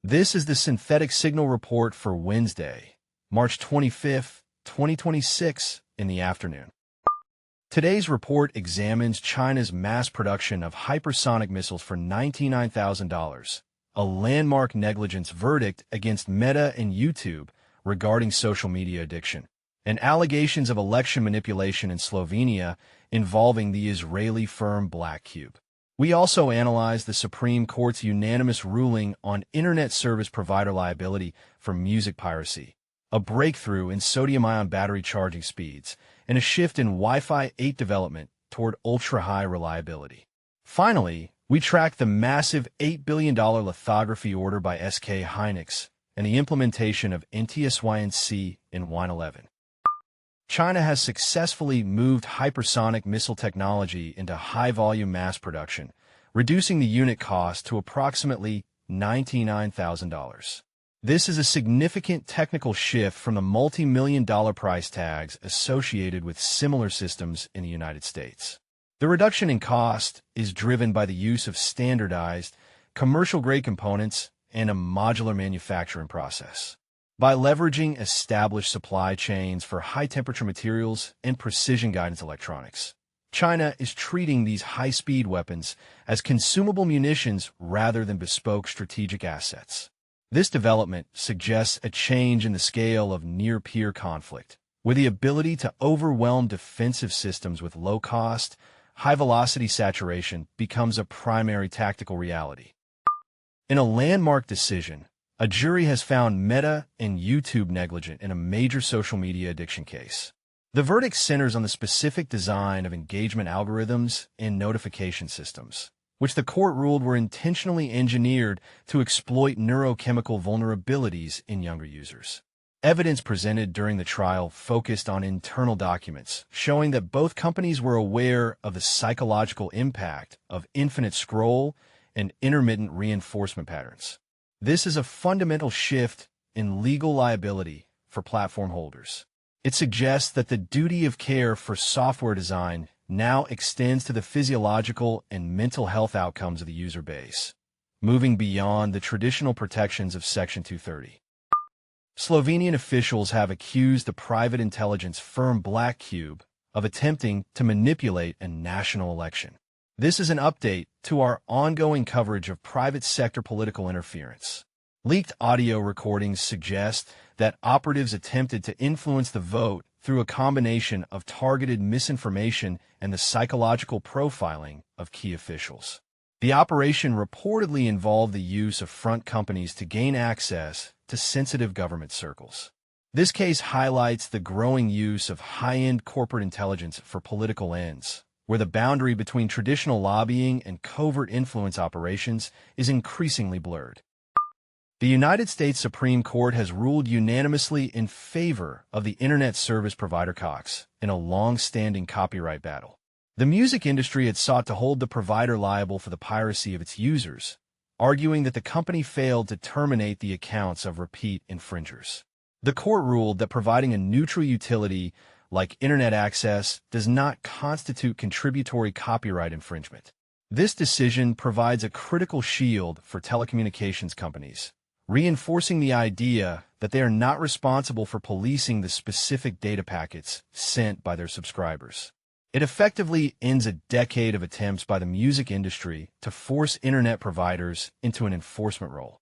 This is the synthetic signal report for Wednesday, March 25th, 2026, in the afternoon. Today's report examines China's mass production of hypersonic missiles for $99,000, a landmark negligence verdict against Meta and YouTube regarding social media addiction, and allegations of election manipulation in Slovenia involving the Israeli firm Black Cube. We also analyze the Supreme Court's unanimous ruling on Internet service provider liability for music piracy, a breakthrough in sodium-ion battery charging speeds, and a shift in Wi-Fi 8 development toward ultra-high reliability. Finally, we track the massive $8 billion lithography order by SK Hynix and the implementation of NTSYNC in Wine 11. China has successfully moved hypersonic missile technology into high-volume mass production, reducing the unit cost to approximately $99,000. This is a significant technical shift from the multi-million-dollar price tags associated with similar systems in the United States. The reduction in cost is driven by the use of standardized, commercial-grade components and a modular manufacturing process. By leveraging established supply chains for high-temperature materials and precision guidance electronics, China is treating these high-speed weapons as consumable munitions rather than bespoke strategic assets. This development suggests a change in the scale of near-peer conflict, where the ability to overwhelm defensive systems with low-cost, high-velocity saturation becomes a primary tactical reality. In a landmark decision, a jury has found Meta and YouTube negligent in a major social media addiction case. The verdict centers on the specific design of engagement algorithms and notification systems, which the court ruled were intentionally engineered to exploit neurochemical vulnerabilities in younger users. Evidence presented during the trial focused on internal documents, showing that both companies were aware of the psychological impact of infinite scroll and intermittent reinforcement patterns. This is a fundamental shift in legal liability for platform holders. It suggests that the duty of care for software design now extends to the physiological and mental health outcomes of the user base, moving beyond the traditional protections of Section 230. Slovenian officials have accused the private intelligence firm Black Cube of attempting to manipulate a national election. This is an update to our ongoing coverage of private sector political interference. Leaked audio recordings suggest that operatives attempted to influence the vote through a combination of targeted misinformation and the psychological profiling of key officials. The operation reportedly involved the use of front companies to gain access to sensitive government circles. This case highlights the growing use of high-end corporate intelligence for political ends, where the boundary between traditional lobbying and covert influence operations is increasingly blurred. The United States Supreme Court has ruled unanimously in favor of the Internet service provider Cox in a long-standing copyright battle. The music industry had sought to hold the provider liable for the piracy of its users, arguing that the company failed to terminate the accounts of repeat infringers. The court ruled that providing a neutral utility like Internet access does not constitute contributory copyright infringement. This decision provides a critical shield for telecommunications companies, reinforcing the idea that they are not responsible for policing the specific data packets sent by their subscribers. It effectively ends a decade of attempts by the music industry to force Internet providers into an enforcement role.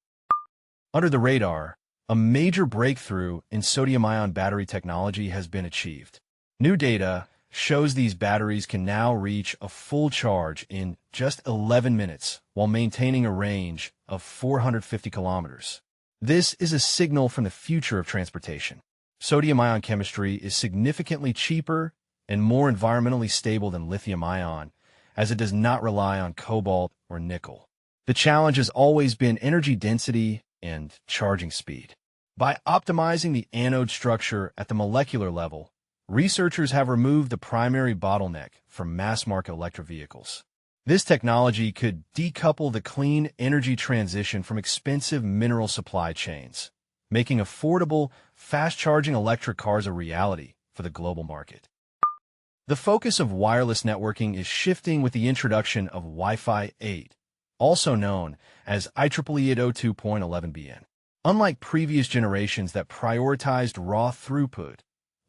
Under the radar, a major breakthrough in sodium-ion battery technology has been achieved. New data shows these batteries can now reach a full charge in just 11 minutes while maintaining a range of 450 kilometers. This is a signal from the future of transportation. Sodium-ion chemistry is significantly cheaper and more environmentally stable than lithium-ion, as it does not rely on cobalt or nickel. The challenge has always been energy density and charging speed. By optimizing the anode structure at the molecular level, researchers have removed the primary bottleneck for mass-market electric vehicles. This technology could decouple the clean energy transition from expensive mineral supply chains, making affordable, fast-charging electric cars a reality for the global market. The focus of wireless networking is shifting with the introduction of Wi-Fi 8, also known as IEEE 802.11bn. Unlike previous generations that prioritized raw throughput,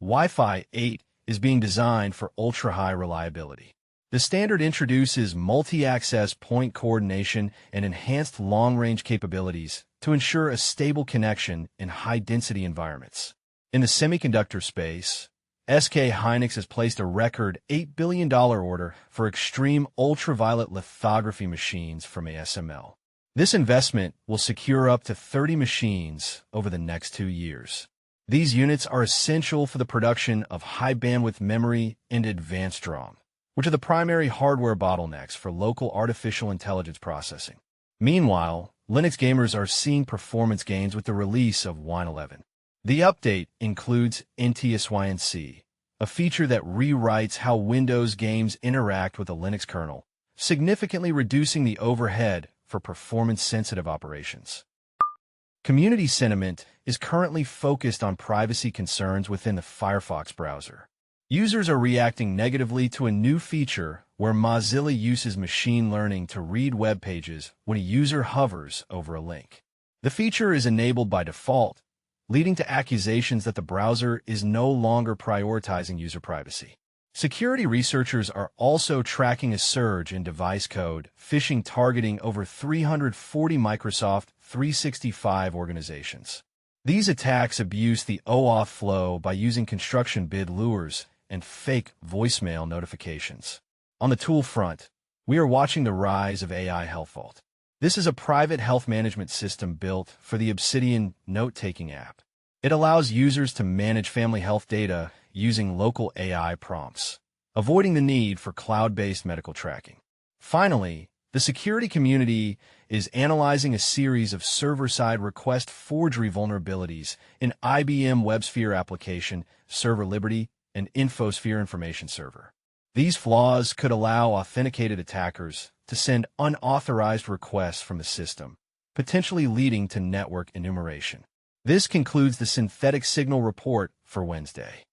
Wi-Fi 8 is being designed for ultra-high reliability. The standard introduces multi-access point coordination and enhanced long-range capabilities to ensure a stable connection in high-density environments. In the semiconductor space, SK Hynix has placed a record $8 billion order for extreme ultraviolet lithography machines from ASML. This investment will secure up to 30 machines over the next 2 years. These units are essential for the production of high-bandwidth memory and advanced DRAM, which are the primary hardware bottlenecks for local artificial intelligence processing. Meanwhile, Linux gamers are seeing performance gains with the release of Wine 11. The update includes NTSYNC, a feature that rewrites how Windows games interact with the Linux kernel, significantly reducing the overhead for performance-sensitive operations. Community sentiment is currently focused on privacy concerns within the Firefox browser. Users are reacting negatively to a new feature where Mozilla uses machine learning to read web pages when a user hovers over a link. The feature is enabled by default, leading to accusations that the browser is no longer prioritizing user privacy. Security researchers are also tracking a surge in device code phishing targeting over 340 Microsoft 365 organizations. These attacks abuse the OAuth flow by using construction bid lures and fake voicemail notifications. On the tool front, we are watching the rise of AI Health Vault. This is a private health management system built for the Obsidian note-taking app. It allows users to manage family health data using local AI prompts, avoiding the need for cloud-based medical tracking. Finally, the security community is analyzing a series of server-side request forgery vulnerabilities in IBM WebSphere application, Server Liberty, and InfoSphere information server. These flaws could allow authenticated attackers to send unauthorized requests from the system, potentially leading to network enumeration. This concludes the synthetic signal report for Wednesday.